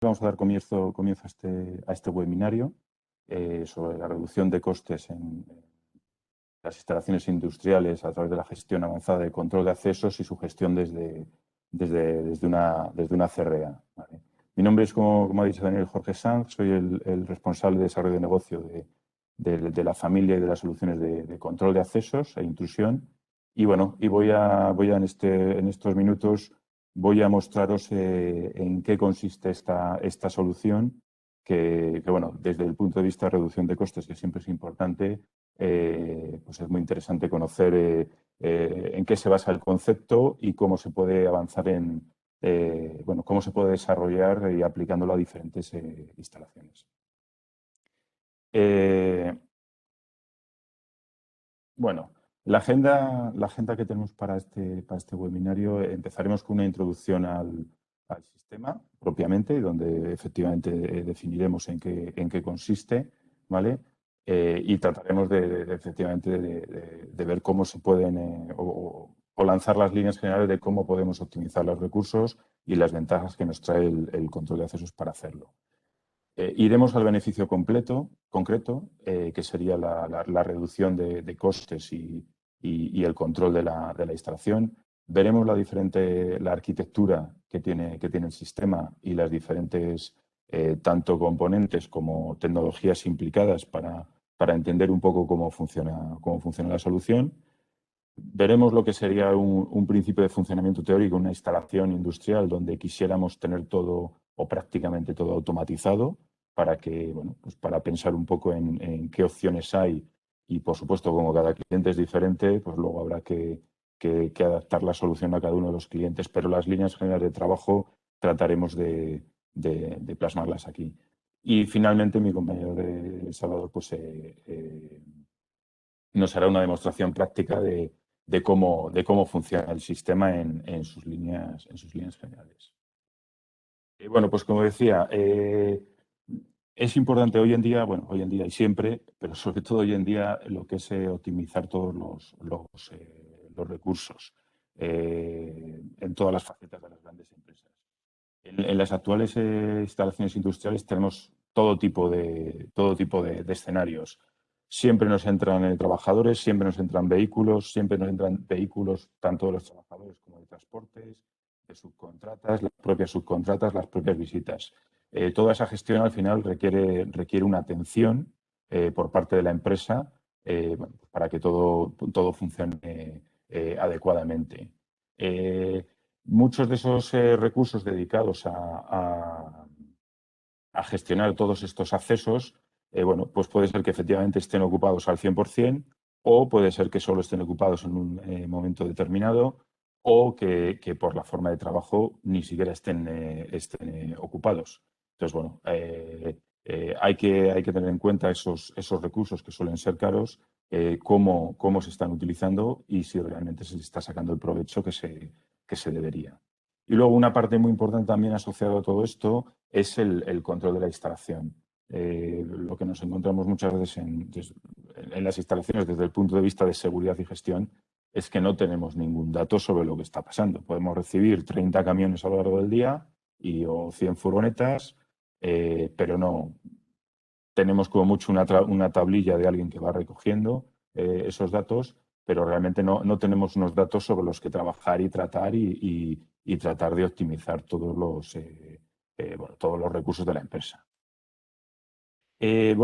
Vamos a dar comienzo a este webinario sobre la reducción de costes en las instalaciones industriales a través de la gestión avanzada de control de accesos y su gestión desde una CRA. ¿Vale? Mi nombre es, como ha dicho Daniel, Jorge Sanz, soy el responsable de desarrollo de negocio de la familia y de las soluciones de control de accesos e intrusión. Y bueno, voy a en estos minutos voy a mostraros en qué consiste esta solución que, bueno, desde el punto de vista de reducción de costes, que siempre es importante, pues es muy interesante conocer en qué se basa el concepto y cómo se puede avanzar bueno, cómo se puede desarrollar y aplicándolo a diferentes instalaciones. Bueno, la agenda que tenemos para este webinario, empezaremos con una introducción al sistema propiamente, donde efectivamente definiremos en qué consiste, ¿vale? Y trataremos efectivamente de ver cómo se pueden o lanzar las líneas generales de cómo podemos optimizar los recursos y las ventajas que nos trae el control de accesos para hacerlo. Iremos al beneficio concreto, que sería la reducción de costes y el control de la instalación. Veremos la arquitectura que tiene el sistema y las diferentes tanto componentes como tecnologías implicadas para entender un poco cómo funciona la solución. Veremos lo que sería un principio de funcionamiento teórico, una instalación industrial donde quisiéramos tener todo o prácticamente todo automatizado para pues para pensar un poco en qué opciones hay y, por supuesto, como cada cliente es diferente, pues luego habrá que adaptar la solución a cada uno de los clientes, pero las líneas generales de trabajo trataremos de plasmarlas aquí. Y finalmente mi compañero Salvador pues, nos hará una demostración práctica de cómo funciona el sistema en sus líneas generales. Bueno, pues como decía, es importante hoy en día y siempre, pero sobre todo hoy en día, lo que es optimizar todos los recursos en todas las facetas de las grandes empresas. En las actuales instalaciones industriales tenemos todo tipo de escenarios. Siempre nos entran trabajadores, siempre nos entran vehículos, tanto de los trabajadores como de transportes, de subcontratas, las propias subcontratas, las propias visitas. Toda esa gestión al final requiere una atención por parte de la empresa para que todo funcione adecuadamente. Muchos de esos recursos dedicados a gestionar todos estos accesos, bueno, pues puede ser que efectivamente estén ocupados al 100% o puede ser que solo estén ocupados en un momento determinado o que por la forma de trabajo ni siquiera estén ocupados. Entonces, bueno, hay que tener en cuenta esos recursos que suelen ser caros, cómo se están utilizando y si realmente se está sacando el provecho que se debería. Y luego una parte muy importante también asociada a todo esto es el control de la instalación. Lo que nos encontramos muchas veces en las instalaciones desde el punto de vista de seguridad y gestión es que no tenemos ningún dato sobre lo que está pasando. Podemos recibir 30 camiones a lo largo del día o 100 furgonetas, pero no tenemos como mucho una tablilla de alguien que va recogiendo esos datos, pero realmente no tenemos unos datos sobre los que trabajar y tratar y tratar de optimizar todos los recursos de la empresa. ¿Qué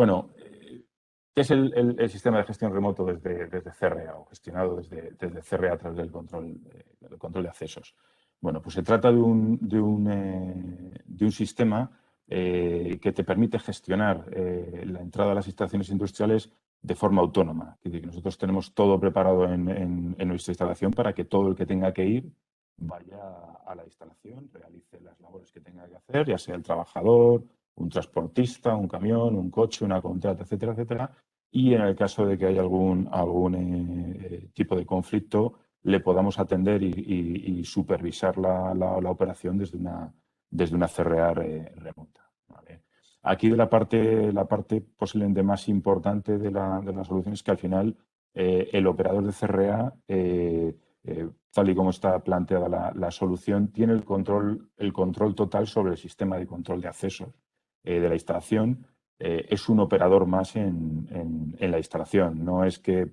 es el sistema de gestión remoto desde CRA o gestionado desde CRA a través del control de accesos? Bueno, pues se trata de un sistema que te permite gestionar la entrada a las instalaciones industriales de forma autónoma. Es decir, que nosotros tenemos todo preparado en nuestra instalación para que todo el que tenga que ir vaya a la instalación, realice las labores que tenga que hacer, ya sea el trabajador, un transportista, un camión, un coche, una contrata, etcétera, etcétera. Y en el caso de que haya algún tipo de conflicto, le podamos atender y supervisar la operación desde una CRA remota. ¿Vale? Aquí la parte posiblemente más importante de la solución es que al final el operador de CRA tal y como está planteada la solución, tiene el control total sobre el sistema de control de accesos de la instalación. Es un operador más en la instalación. No es que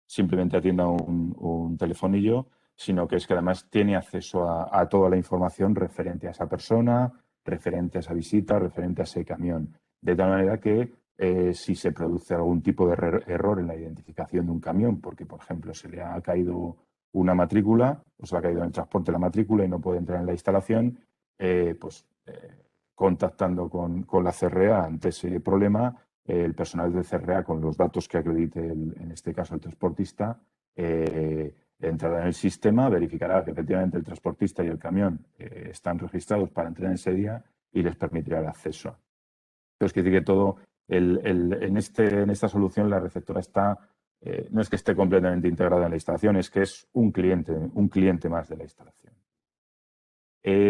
simplemente atienda un telefonillo, sino que es que además tiene acceso a toda la información referente a esa persona, referente a esa visita, referente a ese camión. De tal manera que si se produce algún tipo de error en la identificación de un camión, porque, por ejemplo, se le ha caído una matrícula, o se le ha caído en el transporte la matrícula y no puede entrar en la instalación, contactando con la CRA ante ese problema, el personal de CRA, con los datos que acredite, en este caso el transportista, entrará en el sistema, verificará que efectivamente el transportista y el camión están registrados para entrar en ese día y les permitirá el acceso. Entonces, quiere decir que todo, en esta solución la receptora está, no es que esté completamente integrada en la instalación, es que es un cliente más de la instalación.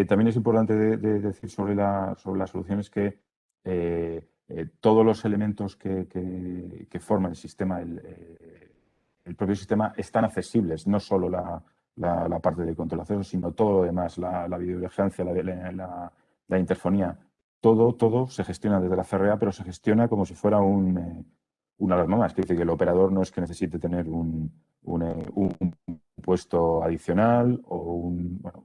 También es importante decir sobre la solución es que todos los elementos que forman el sistema, el propio sistema, están accesibles, no solo la parte de control de acceso, sino todo lo demás, la videovigilancia, la interfonía. Todo se gestiona desde la CRA, pero se gestiona como si fuera una alarma más. Quiere decir que el operador no es que necesite tener un puesto adicional o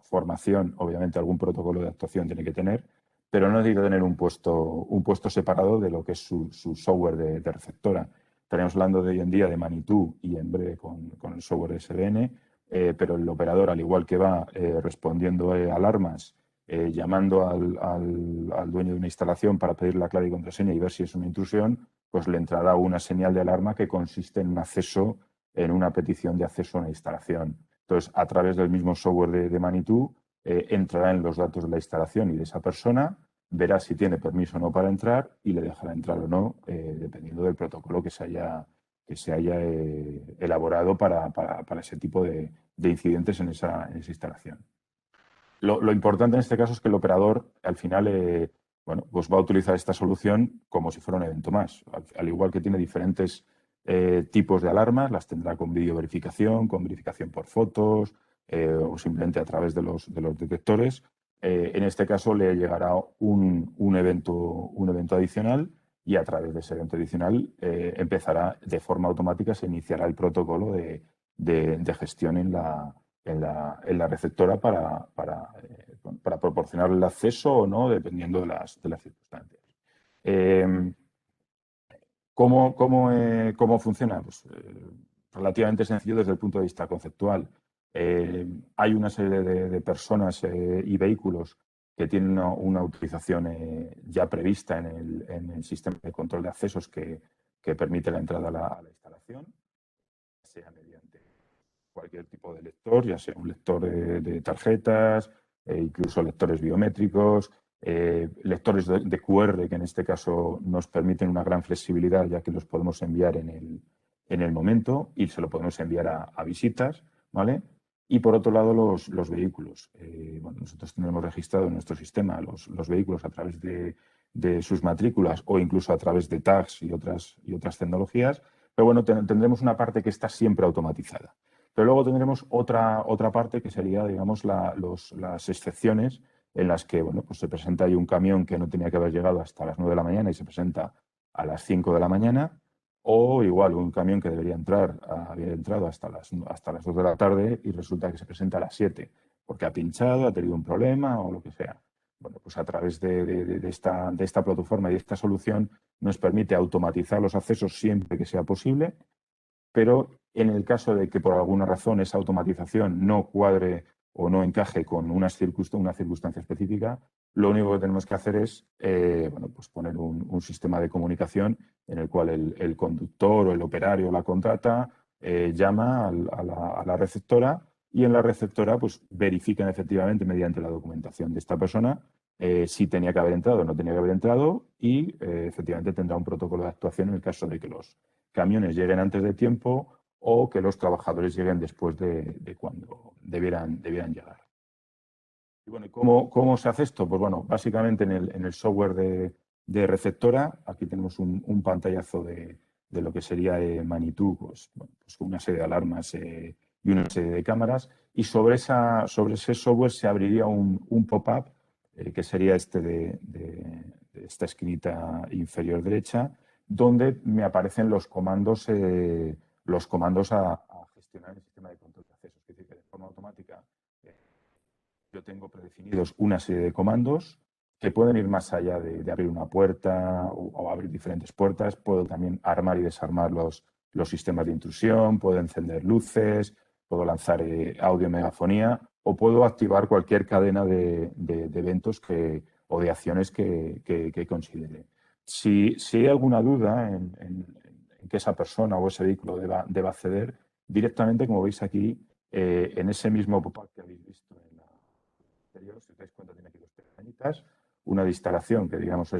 formación, obviamente algún protocolo de actuación tiene que tener, pero no necesita tener un puesto separado de lo que es su software de receptora. Estaríamos hablando de hoy en día de Manitou y en breve con el software SBN, pero el operador, al igual que va respondiendo alarmas, llamando al dueño de una instalación para pedir la clave y contraseña y ver si es una intrusión, pues le entrará una señal de alarma que consiste en un acceso, en una petición de acceso a una instalación. Entonces, a través del mismo software de Manitou, entrará en los datos de la instalación y de esa persona, verá si tiene permiso o no para entrar y le dejará entrar o no, dependiendo del protocolo que se haya elaborado para ese tipo de incidentes en esa instalación. Lo importante en este caso es que el operador, al final, pues va a utilizar esta solución como si fuera un evento más. Al igual que tiene diferentes tipos de alarmas, las tendrá con videoverificación, con verificación por fotos o simplemente a través de los detectores. En este caso le llegará un evento adicional y a través de ese evento adicional empezará de forma automática, se iniciará el protocolo de gestión en la receptora para proporcionar el acceso o no, dependiendo de las circunstancias. ¿Cómo funciona? Pues, relativamente sencillo desde el punto de vista conceptual. Hay una serie de personas y vehículos que tienen una utilización ya prevista en el sistema de control de accesos que permite la entrada a la instalación, sea mediante cualquier tipo de lector, ya sea un lector de tarjetas, incluso lectores biométricos, lectores de QR, que en este caso nos permiten una gran flexibilidad, ya que los podemos enviar en el momento y se lo podemos enviar a visitas, ¿vale? Y por otro lado, los vehículos. Nosotros tenemos registrado en nuestro sistema los vehículos a través de sus matrículas o incluso a través de tags y otras tecnologías, pero bueno, tendremos una parte que está siempre automatizada. Pero luego tendremos otra parte que sería, digamos, las excepciones en las que, pues se presenta ahí un camión que no tenía que haber llegado hasta las 9 de la mañana y se presenta a las 5 de la mañana, o igual un camión que debería haber entrado hasta las 2 de la tarde y resulta que se presenta a las 7 porque ha pinchado, ha tenido un problema o lo que sea. Bueno, pues a través de esta plataforma y de esta solución nos permite automatizar los accesos siempre que sea posible, pero en el caso de que por alguna razón esa automatización no cuadre o no encaje con una circunstancia específica, lo único que tenemos que hacer es pues poner un sistema de comunicación en el cual el conductor o el operario la contrata, llama a la receptora y en la receptora pues verifican efectivamente mediante la documentación de esta persona si tenía que haber entrado o no tenía que haber entrado y efectivamente tendrá un protocolo de actuación en el caso de que los camiones lleguen antes de tiempo o que los trabajadores lleguen después de cuando debieran llegar. Y bueno, ¿cómo se hace esto? Pues bueno, básicamente en el software de receptora, aquí tenemos un pantallazo de lo que sería Manitou, pues una serie de alarmas y una serie de cámaras, y sobre ese software se abriría un pop-up, que sería este de esta esquinita inferior derecha, donde me aparecen los comandos a gestionar el sistema de control de acceso. Es decir, que de forma automática yo tengo predefinidos una serie de comandos que pueden ir más allá de abrir una puerta o abrir diferentes puertas. Puedo también armar y desarmar los sistemas de intrusión, puedo encender luces, puedo lanzar audio megafonía o puedo activar cualquier cadena de eventos o de acciones que considere. Si hay alguna duda en que esa persona o ese vehículo deba acceder, directamente, como veis aquí, en ese mismo pop-up que habéis visto en la anterior, si os dais cuenta, tiene aquí dos pestañitas, una de instalación que tenemos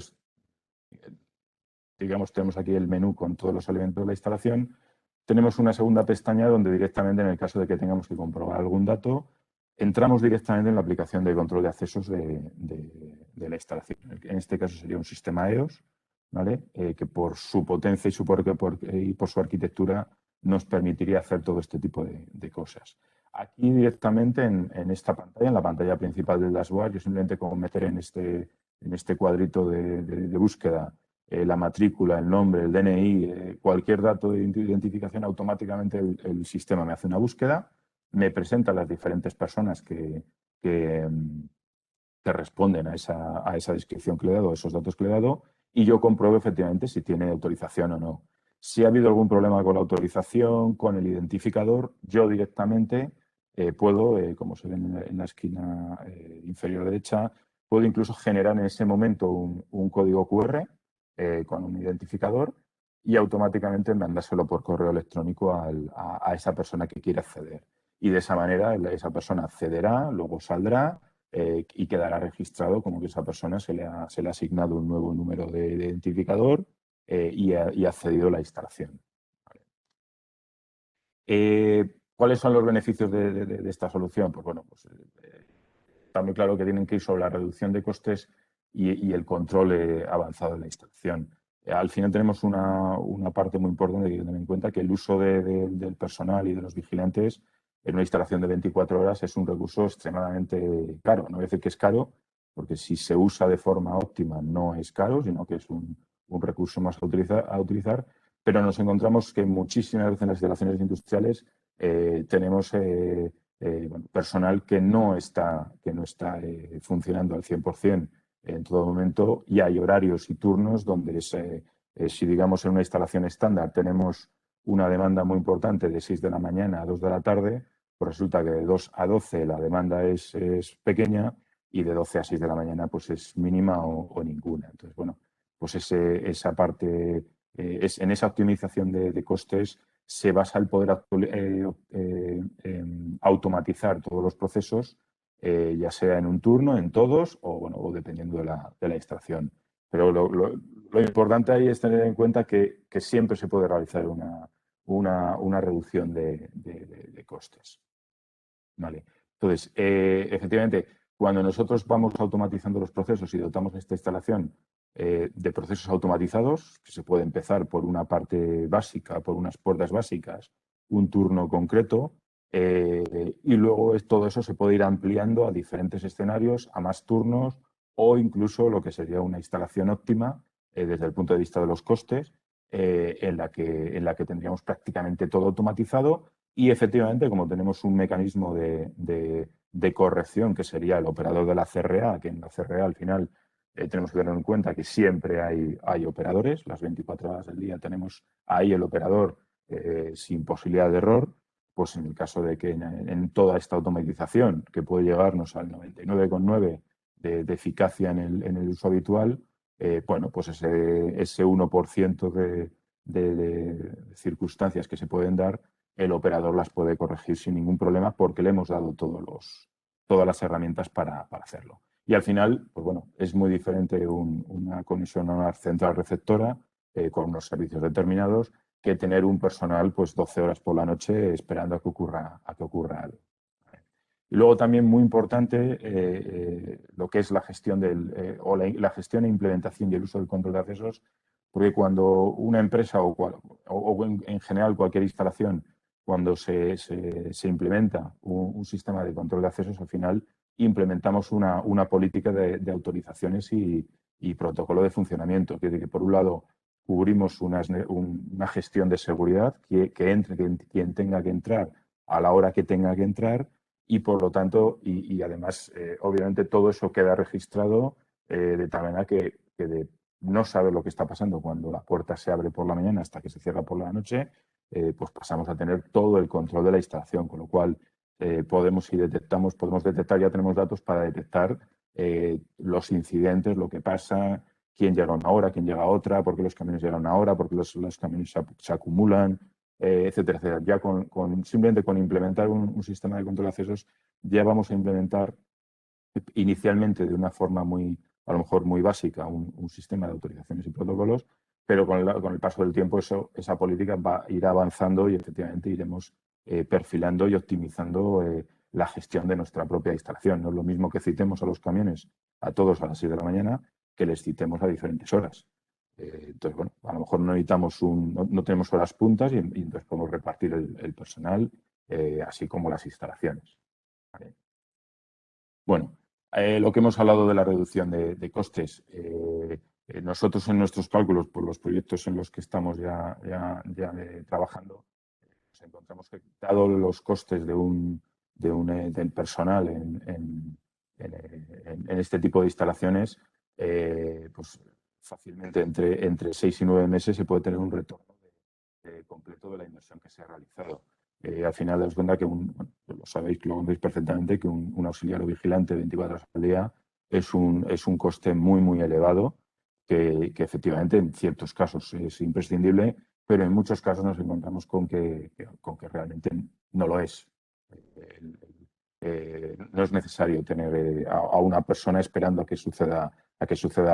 aquí el menú con todos los elementos de la instalación. Tenemos una segunda pestaña donde directamente, en el caso de que tengamos que comprobar algún dato, entramos directamente en la aplicación de control de accesos de la instalación. En este caso sería un sistema EOS, ¿vale? Que por su potencia y por su arquitectura nos permitiría hacer todo este tipo de cosas. Aquí directamente en esta pantalla, en la pantalla principal del dashboard, yo simplemente como meter en este cuadrito de búsqueda la matrícula, el nombre, el DNI, cualquier dato de identificación, automáticamente el sistema me hace una búsqueda, me presenta las diferentes personas que responden a esa descripción que le he dado, a esos datos que le he dado, y yo compruebo efectivamente si tiene autorización o no. Si ha habido algún problema con la autorización, con el identificador, yo directamente puedo, como se ve en la esquina inferior derecha, puedo incluso generar en ese momento un código QR con un identificador y automáticamente mandárselo por correo electrónico a esa persona que quiere acceder. Y de esa manera esa persona accederá, luego saldrá y quedará registrado como que esa persona se le ha asignado un nuevo número de identificador y ha accedido a la instalación. ¿Cuáles son los beneficios de esta solución? Pues bueno, está muy claro que tienen que ir sobre la reducción de costes y el control avanzado de la instalación. Al final tenemos una parte muy importante que tener en cuenta, que el uso del personal y de los vigilantes en una instalación de 24 horas es un recurso extremadamente caro. No voy a decir que es caro, porque si se usa de forma óptima no es caro, sino que es un recurso más a utilizar, pero nos encontramos que muchísimas veces en las instalaciones industriales tenemos personal que no está funcionando al 100% en todo momento, y hay horarios y turnos donde si digamos en una instalación estándar tenemos una demanda muy importante de 6 de la mañana a 2 de la tarde, pues resulta que de 2 a 12 la demanda es pequeña y de 12 a 6 de la mañana pues es mínima o ninguna. Entonces, bueno, pues esa parte, en esa optimización de costes se basa el poder automatizar todos los procesos, ya sea en un turno, en todos o dependiendo de la instalación. Pero lo importante ahí es tener en cuenta que siempre se puede realizar una reducción de costes. ¿Vale? Entonces, efectivamente, cuando nosotros vamos automatizando los procesos y dotamos esta instalación de procesos automatizados, que se puede empezar por una parte básica, por unas puertas básicas, un turno concreto, y luego todo eso se puede ir ampliando a diferentes escenarios, a más turnos o incluso lo que sería una instalación óptima desde el punto de vista de los costes, en la que tendríamos prácticamente todo automatizado. Y efectivamente, como tenemos un mecanismo de corrección, que sería el operador de la CRA, que en la CRA al final tenemos que tener en cuenta que siempre hay operadores, las 24 horas del día tenemos ahí el operador sin posibilidad de error, pues en el caso de que en toda esta automatización, que puede llegarnos al 99,9 de eficacia en el uso habitual, bueno, pues ese 1% de circunstancias que se pueden dar, el operador las puede corregir sin ningún problema porque le hemos dado todas las herramientas para hacerlo. Y al final, pues bueno, es muy diferente una conexión a una central receptora con unos servicios determinados que tener un personal pues 12 horas por la noche esperando a que ocurra algo. Y luego también muy importante lo que es la gestión la gestión e implementación y el uso del control de accesos, porque cuando una empresa o en general cualquier instalación cuando se implementa un sistema de control de accesos, al final implementamos una política de autorizaciones y protocolo de funcionamiento. Quiere decir que, por un lado, cubrimos una gestión de seguridad, que entre quien tenga que entrar a la hora que tenga que entrar y, por lo tanto, y además, obviamente, todo eso queda registrado de tal manera que no saber lo que está pasando cuando la puerta se abre por la mañana hasta que se cierra por la noche, pues pasamos a tener todo el control de la instalación, con lo cual podemos detectar, ya tenemos datos para detectar los incidentes, lo que pasa, quién llega a una hora, quién llega a otra, por qué los camiones llegan a una hora, por qué los camiones se acumulan, etcétera, etcétera. Ya simplemente con implementar un sistema de control de accesos, ya vamos a implementar inicialmente de una forma a lo mejor muy básica, un sistema de autorizaciones y protocolos, pero con el paso del tiempo esa política va a ir avanzando y efectivamente iremos perfilando y optimizando la gestión de nuestra propia instalación. No es lo mismo que citemos a los camiones a todos a las 6 de la mañana que les citemos a diferentes horas. Entonces, bueno, a lo mejor no tenemos horas puntas y entonces podemos repartir el personal, así como las instalaciones. ¿Vale? Bueno, lo que hemos hablado de la reducción de costes. Nosotros en nuestros cálculos, por los proyectos en los que estamos ya trabajando, nos encontramos que, dado los costes del personal en este tipo de instalaciones, pues fácilmente entre 6 y 9 meses se puede tener un retorno completo de la inversión que se ha realizado. Al final das cuenta que, lo sabéis, lo veis perfectamente, que un auxiliar o vigilante 24 horas al día es un coste muy, muy elevado, que efectivamente en ciertos casos es imprescindible, pero en muchos casos nos encontramos con que realmente no lo es. No es necesario tener a una persona esperando a que suceda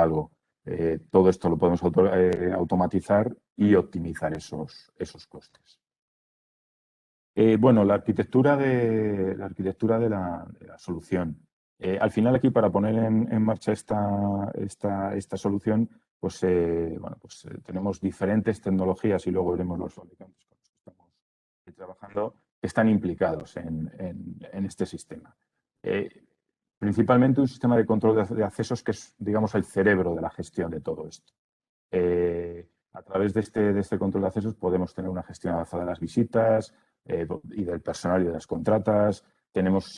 algo. Todo esto lo podemos automatizar y optimizar esos costes. Bueno, la arquitectura de la solución. Al final, aquí, para poner en marcha esta solución, pues, tenemos diferentes tecnologías y luego veremos los fabricantes con los que estamos trabajando que están implicados en este sistema. Principalmente un sistema de control de accesos que es, digamos, el cerebro de la gestión de todo esto. A través de este control de accesos podemos tener una gestión avanzada de las visitas y del personal y de las contratas. Tenemos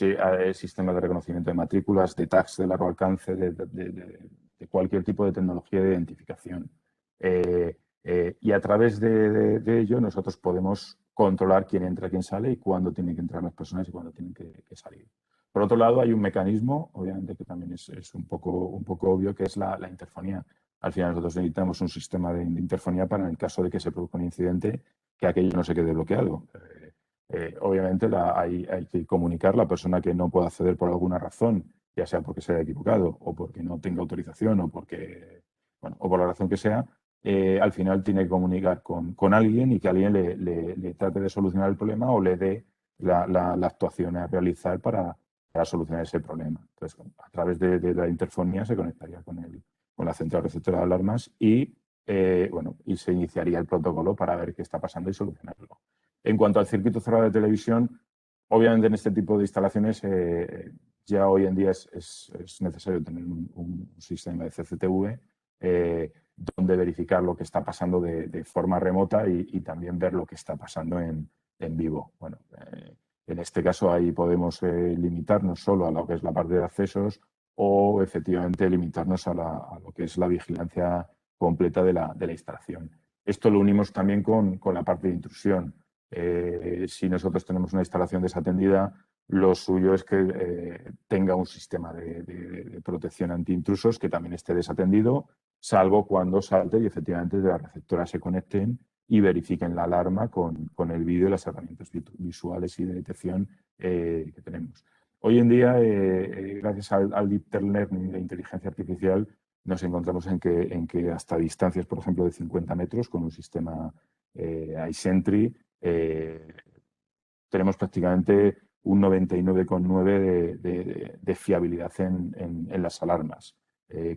sistemas de reconocimiento de matrículas, de tags de largo alcance, de cualquier tipo de tecnología de identificación. Y a través de ello nosotros podemos controlar quién entra, quién sale y cuándo tienen que entrar las personas y cuándo tienen que salir. Por otro lado, hay un mecanismo, obviamente, que también es un poco obvio, que es la interfonía. Al final, nosotros necesitamos un sistema de interfonía para, en el caso de que se produzca un incidente, que aquello no se quede bloqueado. Obviamente, hay que comunicar. La persona que no pueda acceder por alguna razón, ya sea porque se haya equivocado o porque no tenga autorización o por la razón que sea, al final tiene que comunicar con alguien y que alguien le trate de solucionar el problema o le dé la actuación a realizar para solucionar ese problema. Entonces, a través de la interfonía se conectaría con la central receptora de alarmas y se iniciaría el protocolo para ver qué está pasando y solucionarlo. En cuanto al circuito cerrado de televisión, obviamente en este tipo de instalaciones ya hoy en día es necesario tener un sistema de CCTV donde verificar lo que está pasando de forma remota y también ver lo que está pasando en vivo. Bueno, en este caso ahí podemos limitarnos solo a lo que es la parte de accesos o efectivamente limitarnos a lo que es la vigilancia completa de la instalación. Esto lo unimos también con la parte de intrusión. Si nosotros tenemos una instalación desatendida, lo suyo es que tenga un sistema de protección anti-intrusos que también esté desatendido, salvo cuando salte y efectivamente de la receptora se conecten y verifiquen la alarma con el vídeo y las herramientas visuales y de detección que tenemos. Hoy en día, gracias al Deep Learning de inteligencia artificial, nos encontramos en que hasta distancias, por ejemplo, de 50 metros, con un sistema iSentry, tenemos prácticamente un 99,9 de fiabilidad en las alarmas,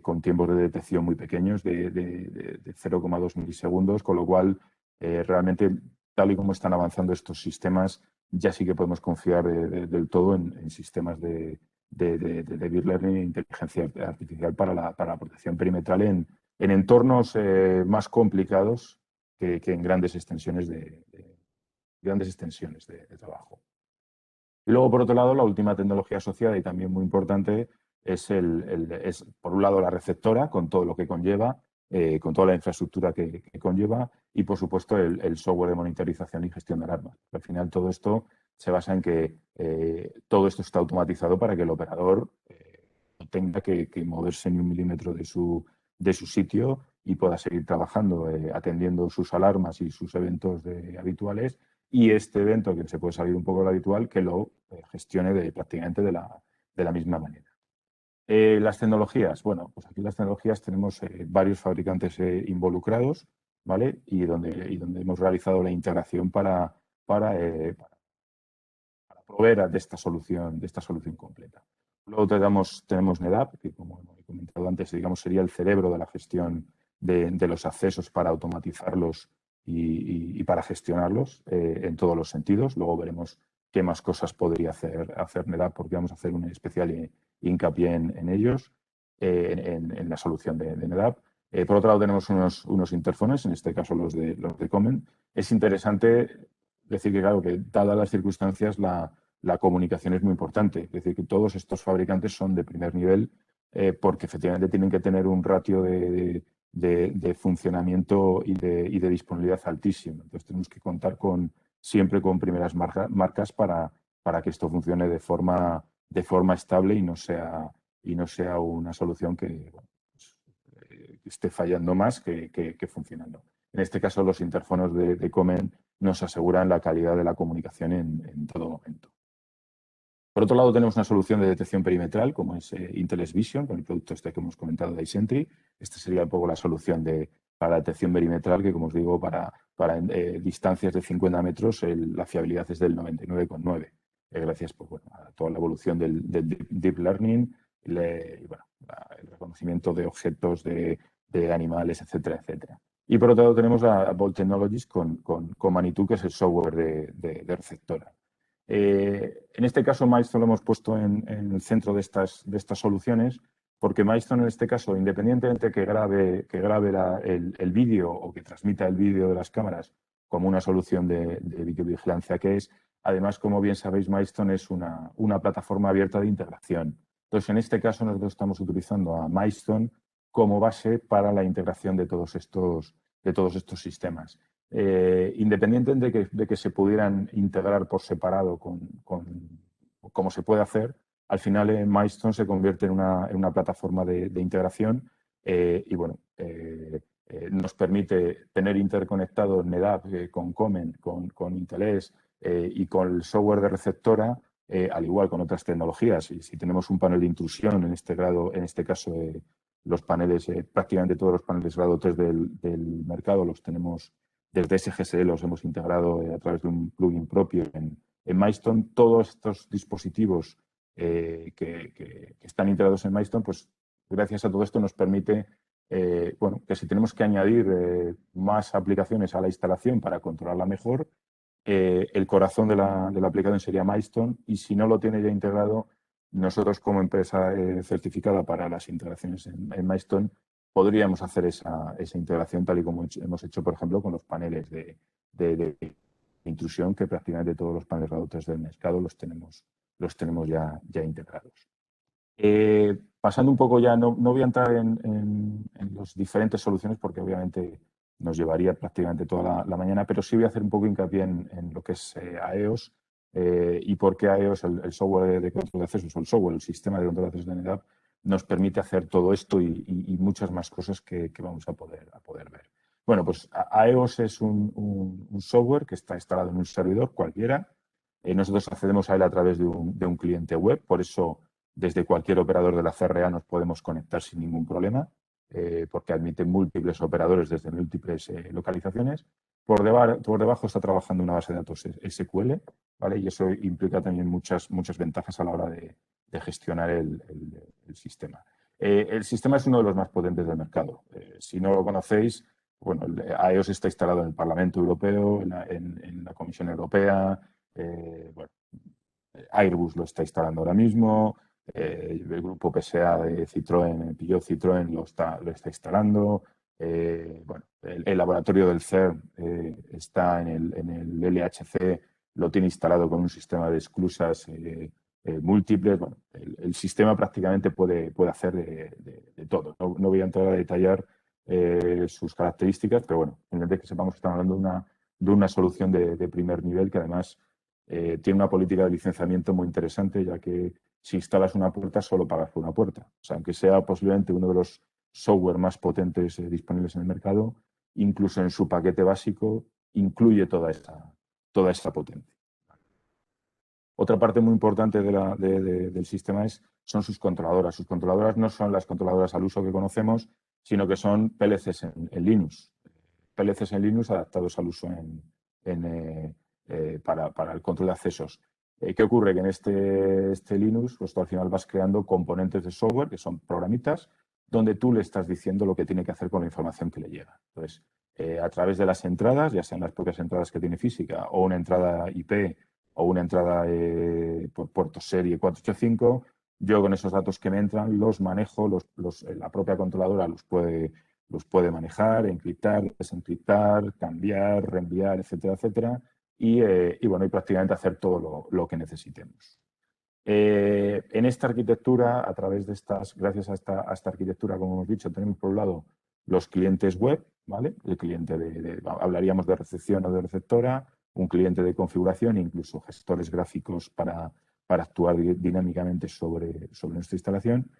con tiempos de detección muy pequeños, de 0,2 milisegundos, con lo cual realmente tal y como están avanzando estos sistemas, ya sí que podemos confiar del todo en sistemas de Deep Learning e inteligencia artificial para la protección perimetral en entornos más complicados que en grandes extensiones de trabajo. Y luego, por otro lado, la última tecnología asociada y también muy importante es, por un lado, la receptora, con todo lo que conlleva, con toda la infraestructura que conlleva, y, por supuesto, el software de monitorización y gestión de alarmas. Al final, todo esto se basa en que todo esto está automatizado para que el operador no tenga que moverse ni un milímetro de su sitio y pueda seguir trabajando, atendiendo sus alarmas y sus eventos habituales, y este evento, que se puede salir un poco de lo habitual, que lo gestione prácticamente de la misma manera. Las tecnologías. Bueno, pues aquí las tecnologías tenemos varios fabricantes involucrados, ¿vale? Y donde hemos realizado la integración para proveer de esta solución completa. Luego tenemos NetApp, que, como he comentado antes, digamos, sería el cerebro de la gestión de los accesos para automatizarlos y para gestionarlos en todos los sentidos. Luego veremos qué más cosas podría hacer NetApp, porque vamos a hacer un especial hincapié en ellos, en la solución de NetApp. Por otro lado, tenemos unos interfones, en este caso los de Comen. Es interesante decir que, claro, que dadas las circunstancias, la comunicación es muy importante. Es decir, que todos estos fabricantes son de primer nivel porque efectivamente tienen que tener un ratio de funcionamiento y de disponibilidad altísimo. Entonces tenemos que contar siempre con primeras marcas para que esto funcione de forma estable y no sea una solución que esté fallando más que funcionando. En este caso, los interfonos de Comen nos aseguran la calidad de la comunicación en todo momento. Por otro lado, tenemos una solución de detección perimetral, como es Intelis Vision, con el producto este que hemos comentado de iSentry. Esta sería un poco la solución para la detección perimetral, que, como os digo, para distancias de 50 metros, la fiabilidad es del 99,9. Gracias a toda la evolución del Deep Learning y el reconocimiento de objetos, de animales, etcétera, etcétera. Y por otro lado, tenemos a Bolt Technologies con Manitou, que es el software de receptora. En este caso, Milestone lo hemos puesto en el centro de estas soluciones, porque Milestone, en este caso, independientemente que grabe el vídeo o que transmita el vídeo de las cámaras como una solución de videovigilancia que es, además, como bien sabéis, Milestone es una plataforma abierta de integración. Entonces, en este caso, nosotros estamos utilizando a Milestone como base para la integración de todos estos sistemas. Independientemente de que se pudieran integrar por separado como se puede hacer, al final Milestone se convierte en una plataforma de integración y bueno, nos permite tener interconectados NetApp con Comen, con Intelis y con el software de receptora, al igual con otras tecnologías. Y si tenemos un panel de intrusión, en este caso los paneles, prácticamente todos los paneles grado 3 del mercado los tenemos desde SGSE, los hemos integrado a través de un plugin propio en Milestone. Todos estos dispositivos que están integrados en Milestone, pues gracias a todo esto nos permite que si tenemos que añadir más aplicaciones a la instalación para controlarla mejor, el corazón de la aplicación sería Milestone, y si no lo tiene ya integrado, nosotros como empresa certificada para las integraciones en Milestone podríamos hacer esa integración tal y como hemos hecho, por ejemplo, con los paneles de intrusión, que prácticamente todos los paneles routers del mercado los tenemos ya integrados. Pasando un poco ya, no voy a entrar en las diferentes soluciones porque obviamente nos llevaría prácticamente toda la mañana, pero sí voy a hacer un poco hincapié en lo que es AEOS y por qué AEOS, el software de control de accesos, o el sistema de control de accesos de NetApp, nos permite hacer todo esto y muchas más cosas que vamos a poder ver. Bueno, pues AEOS es un software que está instalado en un servidor cualquiera. Nosotros accedemos a él a través de un cliente web, por eso desde cualquier operador de la CRA nos podemos conectar sin ningún problema, porque admite múltiples operadores desde múltiples localizaciones. Por debajo está trabajando una base de datos SQL, ¿vale? Y eso implica también muchas ventajas a la hora de gestionar el sistema. El sistema es uno de los más potentes del mercado. Si no lo conocéis, bueno, iOS está instalado en el Parlamento Europeo, en la Comisión Europea, bueno, Airbus lo está instalando ahora mismo, el grupo PSA de Citroën, Peugeot Citroën lo está instalando, bueno, el laboratorio del CERN está en el LHC, lo tiene instalado con un sistema de esclusas múltiples. Bueno, el sistema prácticamente puede hacer de todo. No voy a entrar a detallar sus características, pero bueno, en vez que sepamos que estamos hablando de una solución de primer nivel que además tiene una política de licenciamiento muy interesante, ya que si instalas una puerta solo pagas por una puerta. O sea, aunque sea posiblemente uno de los software más potentes disponibles en el mercado, incluso en su paquete básico incluye toda esta potencia. Otra parte muy importante del sistema son sus controladoras. Sus controladoras no son las controladoras al uso que conocemos, sino que son PLCs en Linux. PLCs en Linux adaptados al uso para el control de accesos. ¿Qué ocurre? Que en este Linux, pues tú al final vas creando componentes de software, que son programitas, donde tú le estás diciendo lo que tiene que hacer con la información que le llega. Entonces, a través de las entradas, ya sean las propias entradas que tiene física o una entrada IP o una entrada por puerto serie 485, yo con esos datos que me entran los manejo, la propia controladora los puede manejar, encriptar, desencriptar, cambiar, reenviar, etcétera, etcétera, y bueno, y prácticamente hacer todo lo que necesitemos. En esta arquitectura, a través de gracias a esta arquitectura, como hemos dicho, tenemos por un lado los clientes web, ¿vale? El cliente hablaríamos de recepción o de receptora, un cliente de configuración, incluso gestores gráficos para actuar dinámicamente sobre nuestra instalación.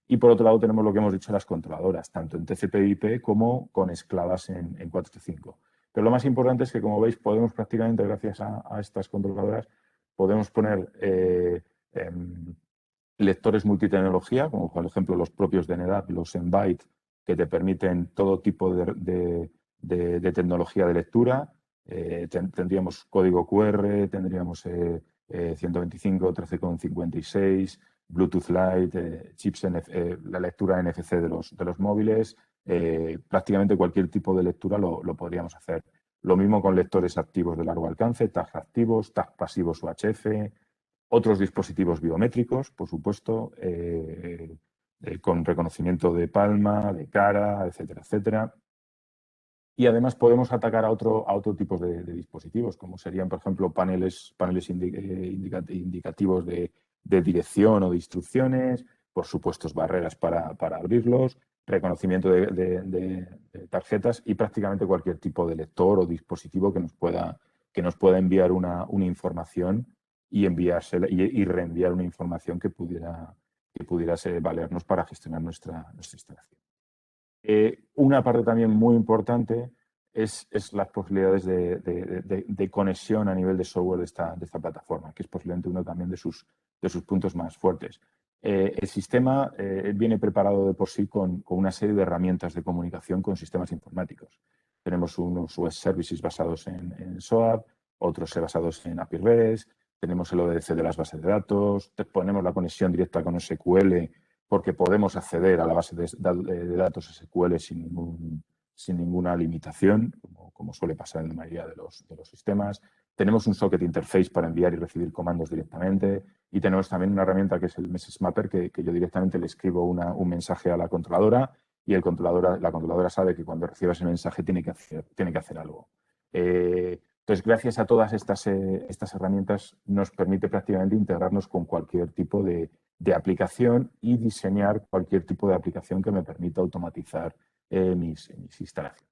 Y por otro lado tenemos lo que hemos dicho, las controladoras, tanto en TCP/IP como con esclavas en 485. Pero lo más importante es que, como veis, podemos prácticamente, gracias a estas controladoras, podemos poner lectores multitecnología, como por ejemplo los propios de NetApp, los Enbyte, que te permiten todo tipo de tecnología de lectura. Tendríamos código QR, tendríamos 125, 13,56, Bluetooth Lite, chips la lectura NFC de los móviles. Prácticamente cualquier tipo de lectura lo podríamos hacer. Lo mismo con lectores activos de largo alcance, tags activos, tags pasivos UHF, otros dispositivos biométricos, por supuesto, con reconocimiento de palma, de cara, etcétera, etcétera. Y además podemos atacar a otro tipo de dispositivos, como serían, por ejemplo, paneles indicativos de dirección o de instrucciones, por supuesto, barreras para abrirlos, reconocimiento de tarjetas y prácticamente cualquier tipo de lector o dispositivo que nos pueda enviar una información y enviársela y reenviar una información que pudiera valernos para gestionar nuestra instalación. Una parte también muy importante es las posibilidades de conexión a nivel de software de esta plataforma, que es posiblemente uno también de sus puntos más fuertes. El sistema viene preparado de por sí con una serie de herramientas de comunicación con sistemas informáticos. Tenemos unos web services basados en SOAP, otros basados en API REST, tenemos el ODC de las bases de datos, ponemos la conexión directa con SQL porque podemos acceder a la base de datos SQL sin ninguna limitación, como suele pasar en la mayoría de los sistemas. Tenemos un socket interface para enviar y recibir comandos directamente y tenemos también una herramienta que es el Message Mapper que yo directamente le escribo un mensaje a la controladora y la controladora sabe que cuando reciba ese mensaje tiene que hacer algo. Entonces, gracias a todas estas herramientas nos permite prácticamente integrarnos con cualquier tipo de aplicación y diseñar cualquier tipo de aplicación que me permita automatizar mis instalaciones.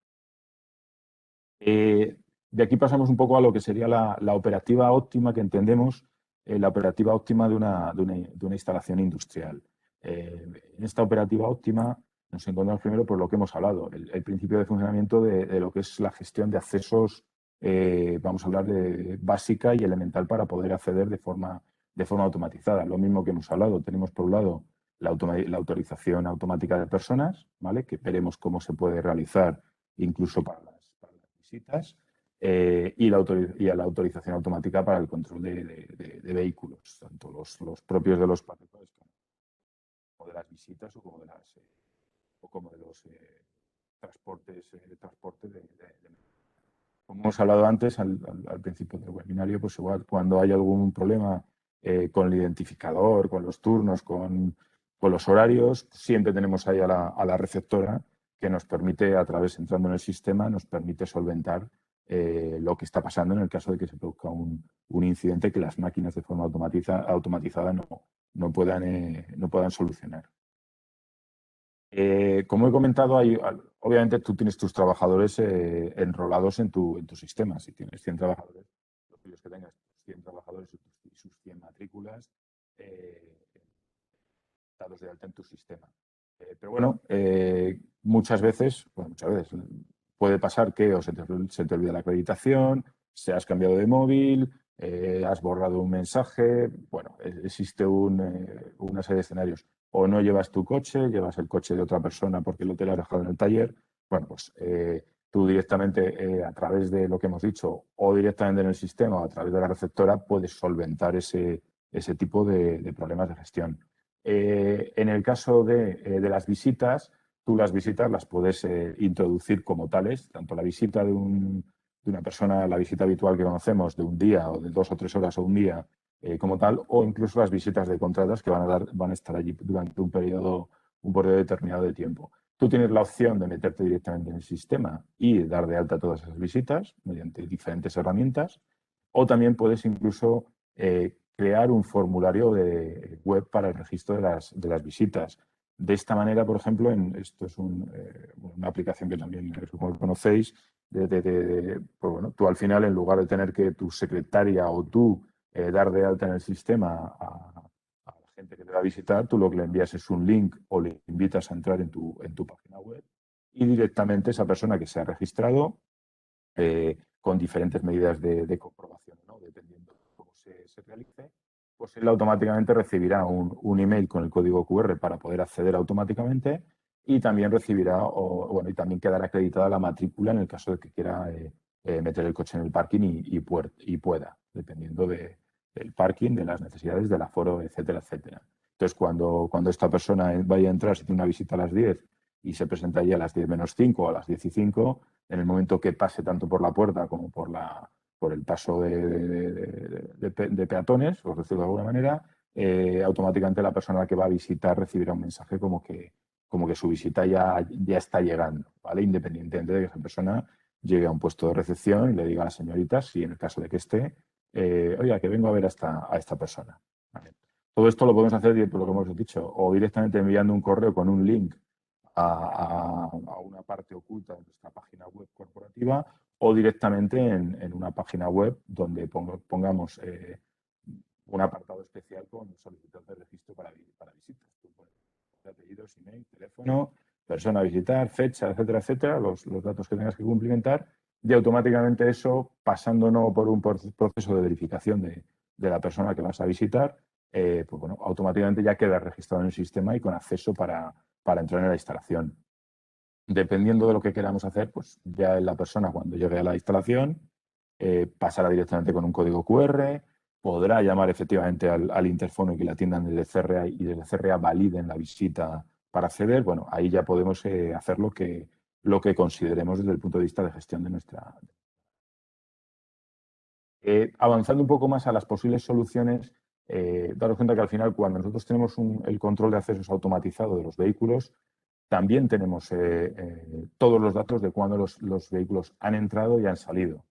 De aquí pasamos un poco a lo que sería la operativa óptima que entendemos, la operativa óptima de una instalación industrial. En esta operativa óptima nos encontramos primero por lo que hemos hablado, el principio de funcionamiento de lo que es la gestión de accesos, vamos a hablar de básica y elemental para poder acceder de forma automatizada. Lo mismo que hemos hablado, tenemos por un lado la autorización automática de personas, ¿vale? Que veremos cómo se puede realizar incluso para las visitas, y la autorización automática para el control de vehículos, tanto los propios de los particulares como de las visitas o como de los transporte como hemos hablado antes al principio del webinario, pues igual cuando hay algún problema con el identificador, con los turnos, con los horarios, siempre tenemos ahí a la receptora que nos permite, a través, entrando en el sistema, nos permite solventar lo que está pasando en el caso de que se produzca un incidente que las máquinas de forma automatizada no puedan solucionar. Como he comentado, obviamente tú tienes tus trabajadores enrolados en tu sistema. Si tienes 100 trabajadores, los tuyos que tengas 100 trabajadores y sus 100 matrículas dados de alta en tu sistema. Pero bueno, muchas veces puede pasar que o se te olvida la acreditación, se has cambiado de móvil, has borrado un mensaje. Bueno, existe una serie de escenarios. O no llevas tu coche, llevas el coche de otra persona porque lo te lo has dejado en el taller. Bueno, pues tú directamente, a través de lo que hemos dicho, o directamente en el sistema o a través de la receptora, puedes solventar ese tipo de problemas de gestión. En el caso de las visitas, tú las visitas las puedes introducir como tales, tanto la visita de una persona, la visita habitual que conocemos de un día o de 2 o 3 horas o un día como tal, o incluso las visitas de contratas que van a estar allí durante un periodo determinado de tiempo. Tú tienes la opción de meterte directamente en el sistema y dar de alta todas esas visitas mediante diferentes herramientas, o también puedes incluso crear un formulario de web para el registro de las visitas. De esta manera, por ejemplo, esto es una aplicación que también supongo que conocéis, pues bueno, tú al final, en lugar de tener que tu secretaria o tú dar de alta en el sistema a la gente que te va a visitar, tú lo que le envías es un link o le invitas a entrar en tu página web y directamente esa persona que se ha registrado con diferentes medidas de comprobación, ¿no? Dependiendo de cómo se realice, pues él automáticamente recibirá un email con el código QR para poder acceder automáticamente y también recibirá, y también quedará acreditada la matrícula en el caso de que quiera meter el coche en el parking y pueda, dependiendo del parking, de las necesidades del aforo, etcétera, etcétera. Entonces, cuando esta persona vaya a entrar, si tiene una visita a las 10 y se presenta allí a las 10 menos 5 o a las 10 y 5, en el momento que pase tanto por la puerta como por el paso de peatones, por decirlo de alguna manera, automáticamente la persona que va a visitar recibirá un mensaje como que su visita ya está llegando, ¿vale? Independientemente de que esa persona llegue a un puesto de recepción y le diga a la señorita, si en el caso de que esté, oiga, que vengo a ver a esta persona. ¿Vale? Todo esto lo podemos hacer, por lo que hemos dicho, o directamente enviando un correo con un link a una parte oculta de nuestra página web corporativa o directamente en una página web donde pongamos un apartado especial con solicitud de registro para visitas. Tú pones apellidos, email, teléfono, persona a visitar, fecha, etcétera, etcétera, los datos que tengas que cumplimentar y automáticamente eso, pasando no por un proceso de verificación de la persona que vas a visitar, pues bueno, automáticamente ya queda registrado en el sistema y con acceso para entrar en la instalación. Dependiendo de lo que queramos hacer, pues ya la persona cuando llegue a la instalación pasará directamente con un código QR, podrá llamar efectivamente al interfono y que le atiendan desde CRA y desde CRA validen la visita para acceder. Bueno, ahí ya podemos hacer lo que consideremos desde el punto de vista de gestión de nuestra. Avanzando un poco más a las posibles soluciones, daros cuenta que al final, cuando nosotros tenemos el control de accesos automatizado de los vehículos, también tenemos todos los datos de cuándo los vehículos han entrado y han salido.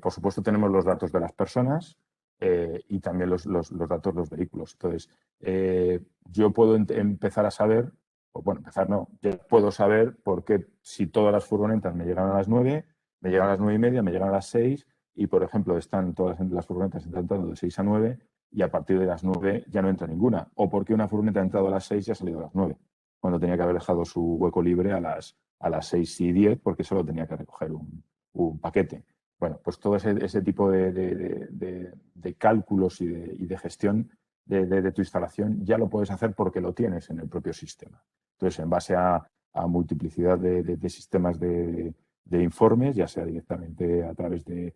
Por supuesto, tenemos los datos de las personas y también los datos de los vehículos. Entonces, yo puedo empezar a saber, o bueno, empezar no, ya puedo saber por qué si todas las furgonetas me llegan a las 9, me llegan a las 9:30, me llegan a las 6 y, por ejemplo, están todas las furgonetas entrando de 6 a 9 y a partir de las 9 ya no entra ninguna. O porque una furgoneta ha entrado a las 6 y ha salido a las 9, cuando tenía que haber dejado su hueco libre a las 6:10 porque solo tenía que recoger un paquete. Bueno, pues todo ese tipo de cálculos y de gestión de tu instalación ya lo puedes hacer porque lo tienes en el propio sistema. Entonces, en base a multiplicidad de sistemas de informes, ya sea directamente a través de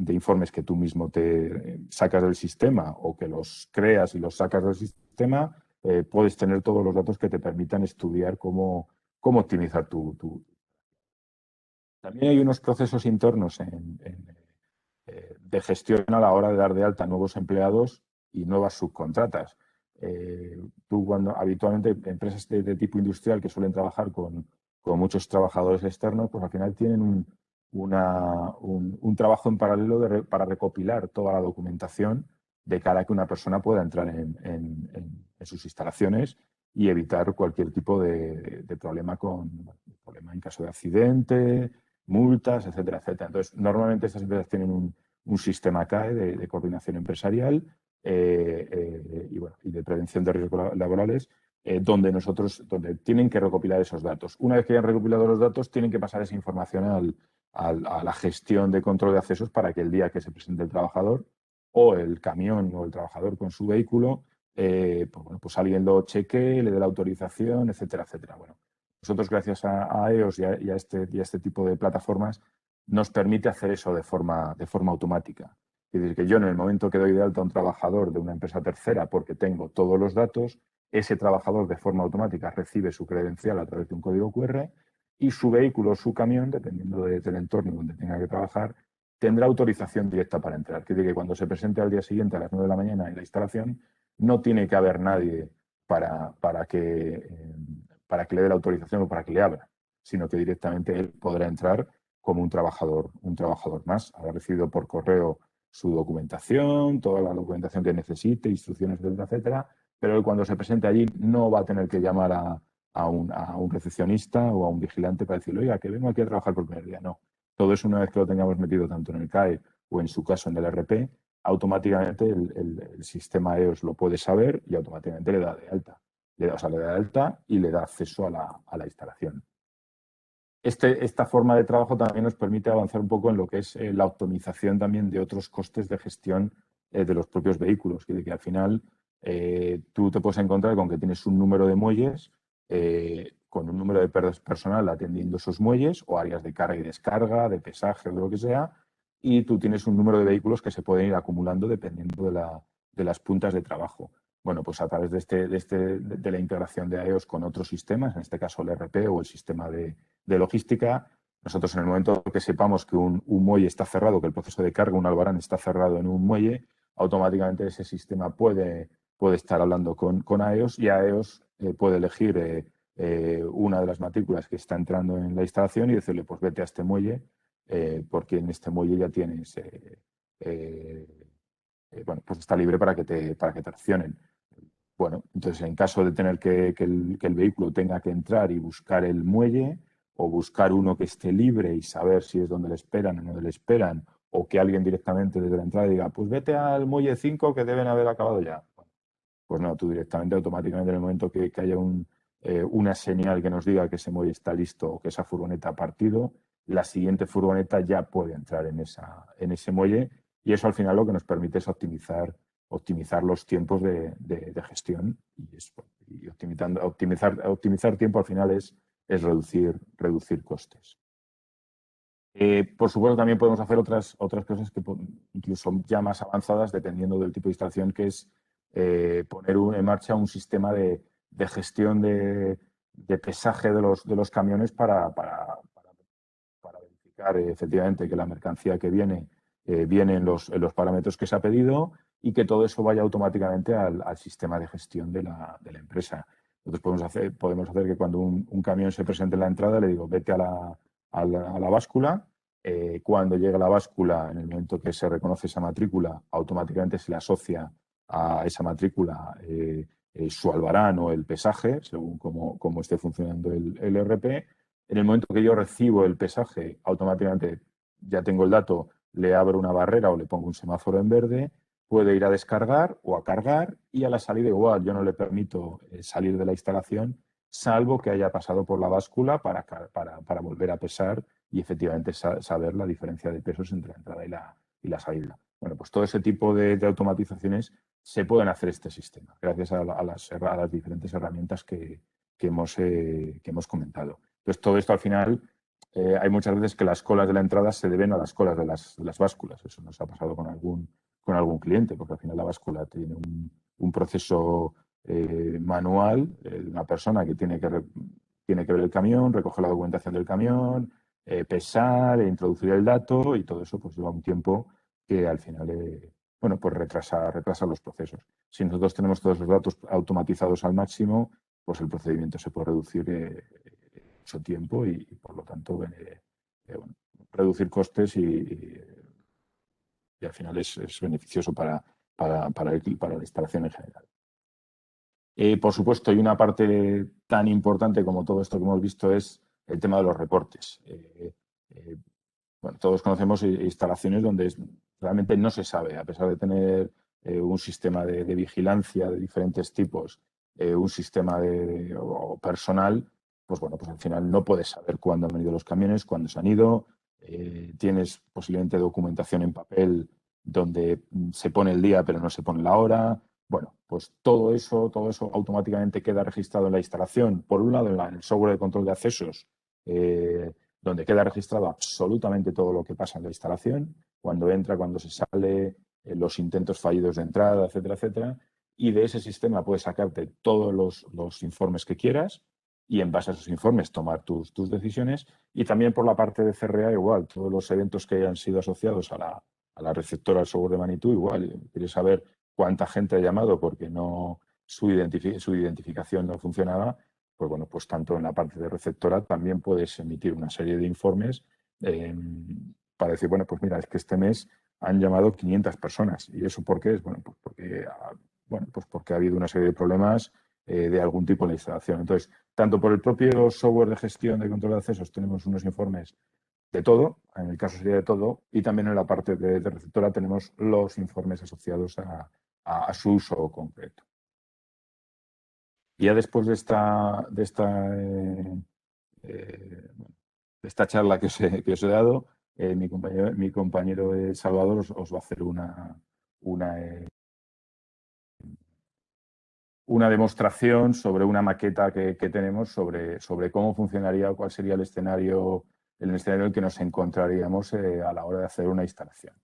informes que tú mismo te sacas del sistema o que los creas y los sacas del sistema, puedes tener todos los datos que te permitan estudiar cómo optimizar tu También hay unos procesos internos de gestión a la hora de dar de alta nuevos empleados y nuevas subcontratas. Tú cuando habitualmente empresas de tipo industrial que suelen trabajar con muchos trabajadores externos, pues al final tienen un trabajo en paralelo para recopilar toda la documentación de cara a que una persona pueda entrar en sus instalaciones y evitar cualquier tipo de problema problema en caso de accidente, multas, etcétera, etcétera. Entonces, normalmente estas empresas tienen un sistema CAE de coordinación empresarial y de prevención de riesgos laborales, donde tienen que recopilar esos datos. Una vez que hayan recopilado los datos, tienen que pasar esa información a la gestión de control de accesos para que el día que se presente el trabajador o el camión o el trabajador con su vehículo, pues alguien lo chequee, le dé la autorización, etcétera, etcétera. Bueno, nosotros, gracias a EOS y a este tipo de plataformas, nos permite hacer eso de forma automática. Es decir, que yo en el momento que doy de alta a un trabajador de una empresa tercera porque tengo todos los datos, ese trabajador de forma automática recibe su credencial a través de un código QR y su vehículo o su camión, dependiendo del entorno donde tenga que trabajar, tendrá autorización directa para entrar. Quiere decir que cuando se presente al día siguiente a las 9 de la mañana en la instalación, no tiene que haber nadie para que le dé la autorización o para que le abra, sino que directamente él podrá entrar como un trabajador más. Habrá recibido por correo su documentación, toda la documentación que necesite, instrucciones, etcétera, etcétera, pero él cuando se presente allí no va a tener que llamar a un recepcionista o a un vigilante para decirle, oiga, que vengo aquí a trabajar por el primer día. No. Todo eso, una vez que lo tengamos metido tanto en el CAE o en su caso en el RP, automáticamente el sistema EOS lo puede saber y automáticamente le da de alta. Le da de alta y le da acceso a la instalación. Esta forma de trabajo también nos permite avanzar un poco en lo que es la optimización también de otros costes de gestión de los propios vehículos. Que al final tú te puedes encontrar con que tienes un número de muelles con un número de personal atendiendo esos muelles o áreas de carga y descarga, de pesaje o de lo que sea, y tú tienes un número de vehículos que se pueden ir acumulando dependiendo de las puntas de trabajo. Bueno, pues a través de la integración de AEOS con otros sistemas, en este caso el RP o el sistema de logística, nosotros en el momento que sepamos que un muelle está cerrado, que el proceso de carga, un albarán está cerrado en un muelle, automáticamente ese sistema puede estar hablando con AEOS y AEOS puede elegir una de las matrículas que está entrando en la instalación y decirle, pues vete a este muelle, porque en este muelle ya tienes, pues está libre para que te accionen. Bueno, entonces en caso de tener que el vehículo tenga que entrar y buscar el muelle o buscar uno que esté libre y saber si es donde le esperan o no le esperan, o que alguien directamente desde la entrada diga, pues vete al muelle 5 que deben haber acabado ya. Pues no, tú directamente, automáticamente, en el momento que haya una señal que nos diga que ese muelle está listo o que esa furgoneta ha partido, la siguiente furgoneta ya puede entrar en ese muelle, y eso al final lo que nos permite es optimizar los tiempos de gestión y optimizar tiempo al final es reducir costes. Por supuesto, también podemos hacer otras cosas que incluso ya más avanzadas, dependiendo del tipo de instalación, que es poner en marcha un sistema de gestión de pesaje de los camiones para verificar efectivamente que la mercancía que viene en los parámetros que se ha pedido y que todo eso vaya automáticamente al sistema de gestión de la empresa. Nosotros podemos hacer que cuando un camión se presente en la entrada, le digo, vete a la báscula. Cuando llega la báscula, en el momento que se reconoce esa matrícula, automáticamente se le asocia a esa matrícula su albarán o el pesaje, según cómo esté funcionando el RP. En el momento que yo recibo el pesaje, automáticamente ya tengo el dato, le abro una barrera o le pongo un semáforo en verde, puede ir a descargar o a cargar, y a la salida igual yo no le permito salir de la instalación, salvo que haya pasado por la báscula para volver a pesar y efectivamente saber la diferencia de pesos entre la entrada y la salida. Bueno, pues todo ese tipo de automatizaciones se pueden hacer este sistema, gracias a las diferentes herramientas que hemos comentado. Entonces, todo esto al final, hay muchas veces que las colas de la entrada se deben a las colas de las básculas. Eso nos ha pasado con algún cliente, porque al final la báscula tiene un proceso manual de una persona que tiene que ver el camión, recoge la documentación del camión, pesar, introducir el dato, y todo eso pues lleva un tiempo que al final bueno, pues retrasa los procesos. Si nosotros tenemos todos los datos automatizados al máximo, pues el procedimiento se puede reducir mucho tiempo y por lo tanto bueno, reducir costes y al final es beneficioso para la instalación en general. Por supuesto, hay una parte tan importante como todo esto que hemos visto es el tema de los reportes. Bueno, todos conocemos instalaciones donde realmente no se sabe, a pesar de tener un sistema de vigilancia de diferentes tipos, un sistema o personal, pues bueno, pues al final no puedes saber cuándo han venido los camiones, cuándo se han ido. Tienes posiblemente documentación en papel donde se pone el día pero no se pone la hora. Bueno, pues todo eso automáticamente queda registrado en la instalación. Por un lado, en el software de control de accesos, donde queda registrado absolutamente todo lo que pasa en la instalación, cuando entra, cuando se sale, los intentos fallidos de entrada, etcétera, etcétera. Y de ese sistema puedes sacarte todos los informes que quieras y en base a esos informes tomar tus decisiones. Y también por la parte de CRA igual, todos los eventos que hayan sido asociados a la receptora del software de Manitou, igual, quieres saber cuánta gente ha llamado porque su identificación no funcionaba, pues bueno, pues tanto en la parte de receptora también puedes emitir una serie de informes para decir, bueno, pues mira, es que este mes han llamado 500 personas. ¿Y eso por qué es? Bueno, pues porque ha habido una serie de problemas de algún tipo en la instalación. Entonces, tanto por el propio software de gestión de control de accesos tenemos unos informes de todo, en el caso sería de todo, y también en la parte de receptora tenemos los informes asociados a su uso concreto. Y ya después de esta charla que os he dado, mi compañero Salvador os va a hacer una demostración sobre una maqueta que tenemos sobre cómo funcionaría o cuál sería el escenario en el que nos encontraríamos a la hora de hacer una instalación.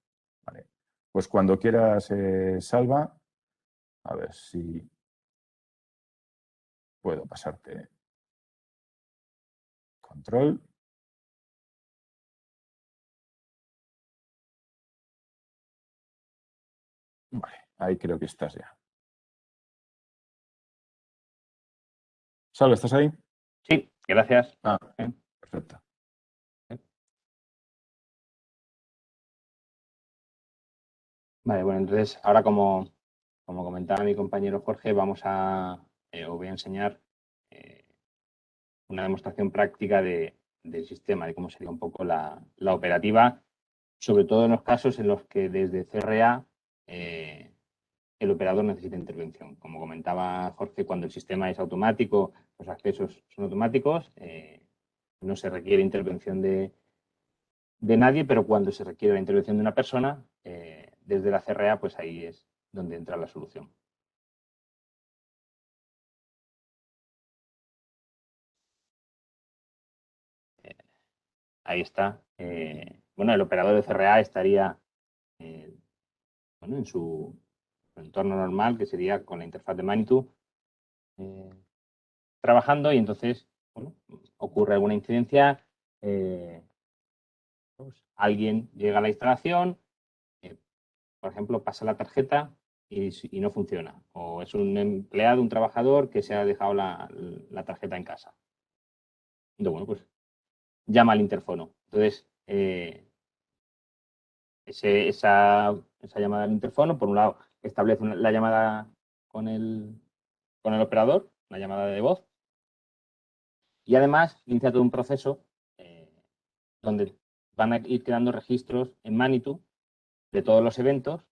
¿Vale? Pues cuando quieras, Salva, a ver si puedo pasarte control. Vale, ahí creo que estás ya. Salva, ¿estás ahí? Sí, gracias. Ah, perfecto. Vale, bueno, entonces ahora como comentaba mi compañero Jorge, os voy a enseñar una demostración práctica del sistema, de cómo sería un poco la operativa, sobre todo en los casos en los que desde CRA el operador necesita intervención. Como comentaba Jorge, cuando el sistema es automático, los accesos son automáticos, no se requiere intervención de nadie, pero cuando se requiere la intervención de una persona, desde la CRA, pues ahí es donde entra la solución. Ahí está. Bueno, el operador de CRA estaría bueno, en su entorno normal, que sería con la interfaz de Manitou, trabajando, y entonces bueno, ocurre alguna incidencia, pues, alguien llega a la instalación, por ejemplo, pasa la tarjeta y no funciona, o es un empleado, un trabajador que se ha dejado la tarjeta en casa. Entonces, bueno, pues llama al interfono. Entonces, esa llamada al interfono, por un lado, establece la llamada con el operador, una llamada de voz, y además inicia todo un proceso donde van a ir quedando registros en Manitou de todos los eventos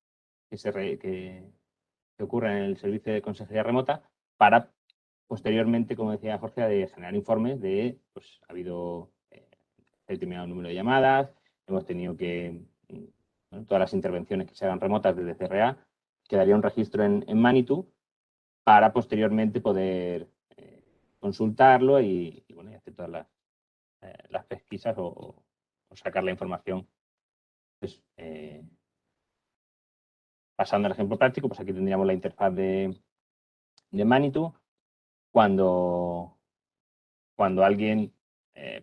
que ocurren en el servicio de consejería remota, para posteriormente, como decía Jorge, de generar informes de, pues ha habido determinado número de llamadas, hemos tenido que, bueno, todas las intervenciones que se hagan remotas desde CRA, quedaría un registro en Manitou para posteriormente poder consultarlo y bueno, y hacer todas las pesquisas o sacar la información. Pues, pasando al ejemplo práctico, pues aquí tendríamos la interfaz de Manitou. Cuando alguien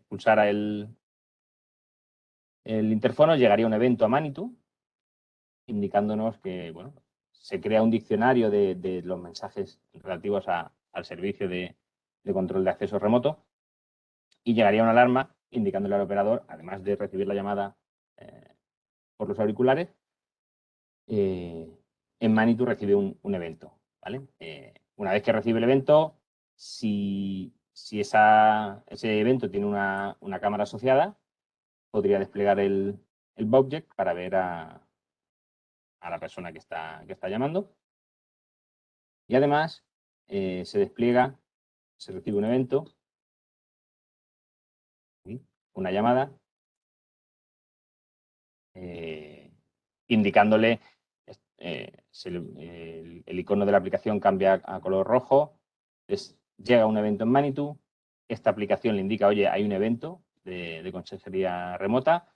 pulsara el interfono llegaría un evento a Manitou indicándonos que, bueno, se crea un diccionario de los mensajes relativos al servicio de control de acceso remoto y llegaría una alarma indicándole al operador, además de recibir la llamada por los auriculares, en Manitou recibe un evento, ¿vale? Una vez que recibe el evento, si ese evento tiene una cámara asociada, podría desplegar el Bobject para ver a la persona que está llamando. Y además se despliega, se recibe un evento, una llamada, indicándole el icono de la aplicación cambia a color rojo, llega un evento en Manitou, esta aplicación le indica, oye, hay un evento de consejería remota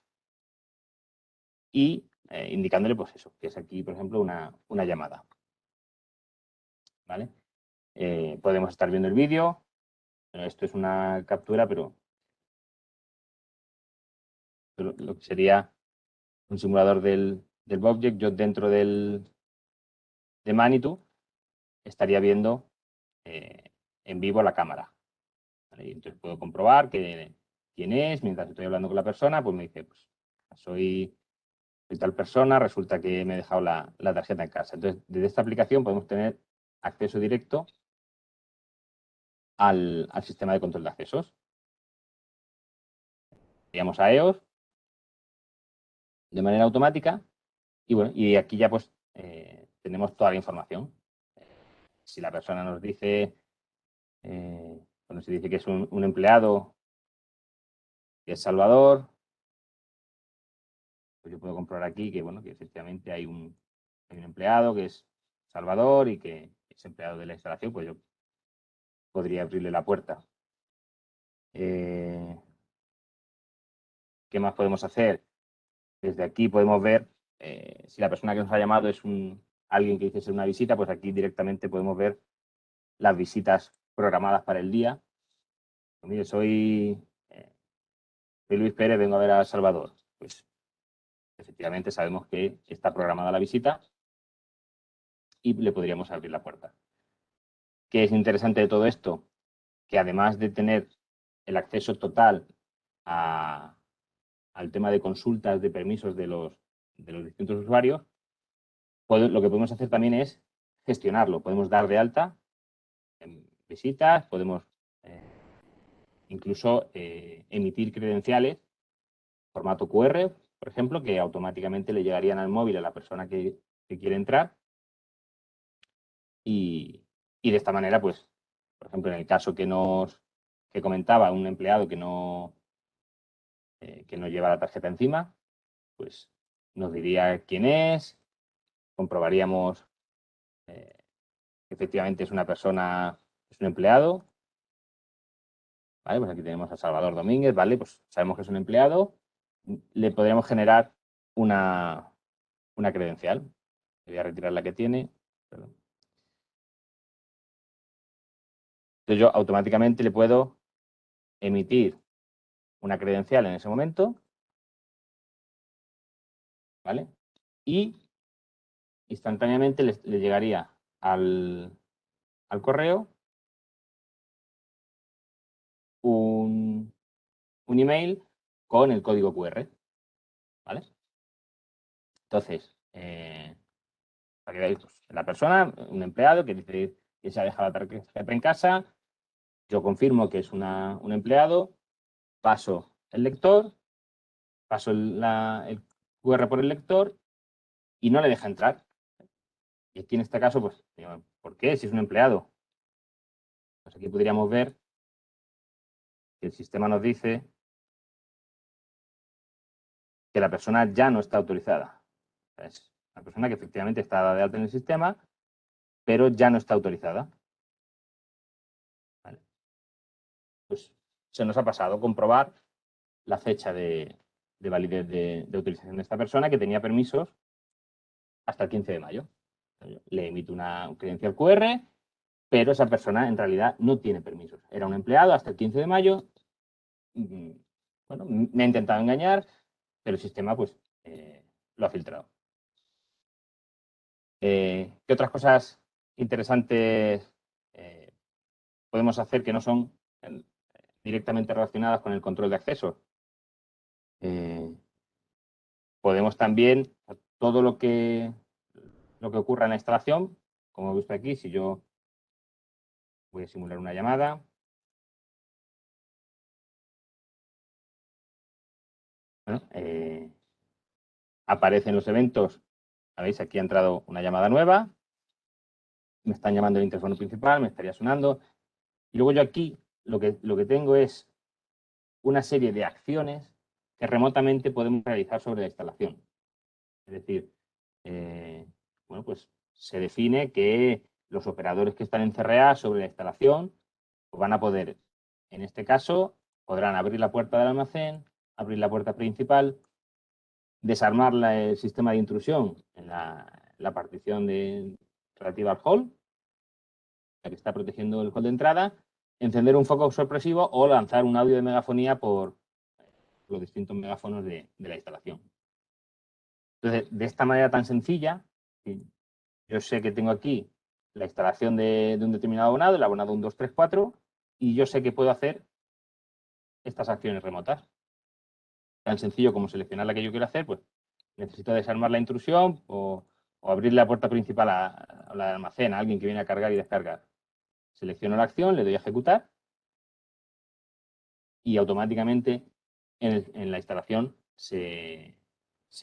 y indicándole, pues eso, que es aquí, por ejemplo, una llamada. ¿Vale? Podemos estar viendo el vídeo. Esto es una captura, pero lo que sería un simulador del Bobject. Yo dentro de Manitou estaría viendo en vivo la cámara. ¿Vale? Y entonces puedo comprobar quién es, mientras estoy hablando con la persona, pues me dice, pues soy tal persona, resulta que me he dejado la tarjeta en casa. Entonces, desde esta aplicación podemos tener acceso directo al sistema de control de accesos. Iríamos a EOS de manera automática y bueno, y aquí ya pues tenemos toda la información. Si la persona nos dice, bueno, si dice que es un empleado que es Salvador, pues yo puedo comprobar aquí que bueno, que efectivamente hay un empleado que es Salvador y que es empleado de la instalación, pues yo podría abrirle la puerta. ¿Qué más podemos hacer? Desde aquí podemos ver si la persona que nos ha llamado es alguien que dice ser una visita, pues aquí directamente podemos ver las visitas programadas para el día. Pues mire, soy Luis Pérez, vengo a ver a Salvador. Pues efectivamente sabemos que está programada la visita y le podríamos abrir la puerta. ¿Qué es interesante de todo esto? Que además de tener el acceso total al tema de consultas de permisos de los distintos usuarios, lo que podemos hacer también es gestionarlo. Podemos dar de alta en visitas, podemos incluso emitir credenciales, formato QR, por ejemplo, que automáticamente le llegarían al móvil a la persona que quiere entrar. Y de esta manera, pues, por ejemplo, en el caso que comentaba, un empleado que no lleva la tarjeta encima, pues nos diría quién es, comprobaríamos que efectivamente es una persona, es un empleado. Vale, pues aquí tenemos a Salvador Domínguez, ¿vale? Pues sabemos que es un empleado. Le podríamos generar una credencial. Voy a retirar la que tiene. Perdón. Entonces yo automáticamente le puedo emitir una credencial en ese momento, ¿vale? Y instantáneamente le llegaría al correo un email con el código QR, ¿vale? Entonces, para que veáis, pues, la persona, un empleado que dice que se ha dejado la tarjeta en casa, yo confirmo que es un empleado, paso el lector, paso el QR por el lector y no le deja entrar. Y aquí en este caso, pues, ¿por qué? Si es un empleado. Pues aquí podríamos ver que el sistema nos dice que la persona ya no está autorizada. Es una persona que efectivamente está dada de alta en el sistema, pero ya no está autorizada. ¿Vale? Pues se nos ha pasado comprobar la fecha de validez de utilización de esta persona, que tenía permisos hasta el 15 de mayo. Le emito una credencial QR, pero esa persona en realidad no tiene permisos. Era un empleado hasta el 15 de mayo. Bueno, me ha intentado engañar, pero el sistema pues lo ha filtrado. ¿Qué otras cosas interesantes podemos hacer que no son directamente relacionadas con el control de acceso? Podemos también, todo lo que ocurra en la instalación, como he visto aquí, si yo voy a simular una llamada. Bueno, aparecen los eventos. ¿Veis? Aquí ha entrado una llamada nueva. Me están llamando el interfono principal, me estaría sonando. Y luego yo aquí lo que tengo es una serie de acciones que remotamente podemos realizar sobre la instalación. Es decir, bueno, pues se define que los operadores que están en CRA sobre la instalación pues van a poder, en este caso, podrán abrir la puerta del almacén, abrir la puerta principal, desarmar el sistema de intrusión en la partición relativa al hall, la que está protegiendo el hall de entrada, encender un foco sorpresivo o lanzar un audio de megafonía por los distintos megáfonos de la instalación. Entonces, de esta manera tan sencilla, yo sé que tengo aquí la instalación de un determinado abonado, el abonado 1, 2, 3, 4, y yo sé que puedo hacer estas acciones remotas. Tan sencillo como seleccionar la que yo quiero hacer, pues necesito desarmar la intrusión o abrir la puerta principal a la almacén a alguien que viene a cargar y descargar. Selecciono la acción, le doy a ejecutar y automáticamente en la instalación se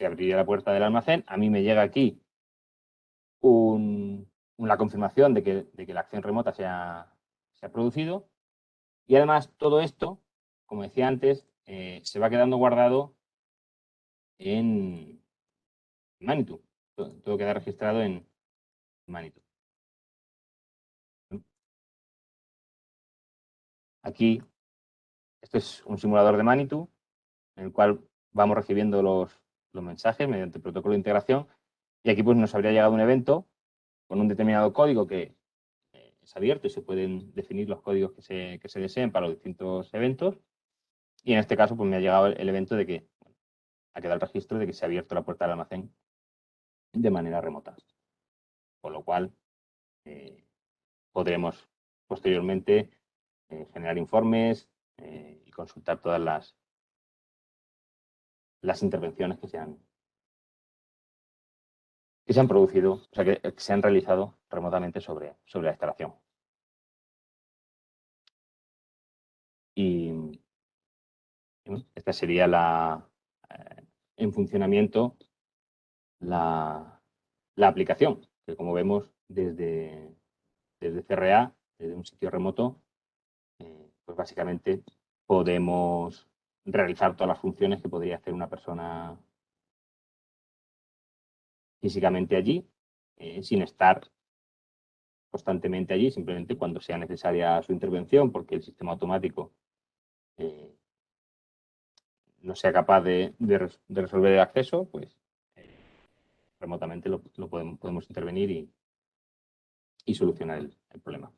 abriría la puerta del almacén. A mí me llega aquí una confirmación de que la acción remota se ha producido. Y además todo esto, como decía antes, se va quedando guardado en Manitou. Todo queda registrado en Manitou. Aquí, esto es un simulador de Manitou en el cual vamos recibiendo los mensajes mediante el protocolo de integración. Y aquí pues nos habría llegado un evento con un determinado código que es abierto y se pueden definir los códigos que se deseen para los distintos eventos. Y en este caso pues me ha llegado el evento de que ha quedado el registro de que se ha abierto la puerta del almacén de manera remota. Con lo cual podremos posteriormente generar informes y consultar todas las intervenciones que se han producido, o sea, que se han realizado remotamente sobre la instalación. Y bueno, esta sería en funcionamiento la aplicación, que como vemos desde CRA, desde un sitio remoto, pues básicamente podemos realizar todas las funciones que podría hacer una persona físicamente allí, sin estar constantemente allí, simplemente cuando sea necesaria su intervención, porque el sistema automático no sea capaz de resolver el acceso, pues remotamente lo podemos intervenir y solucionar el problema.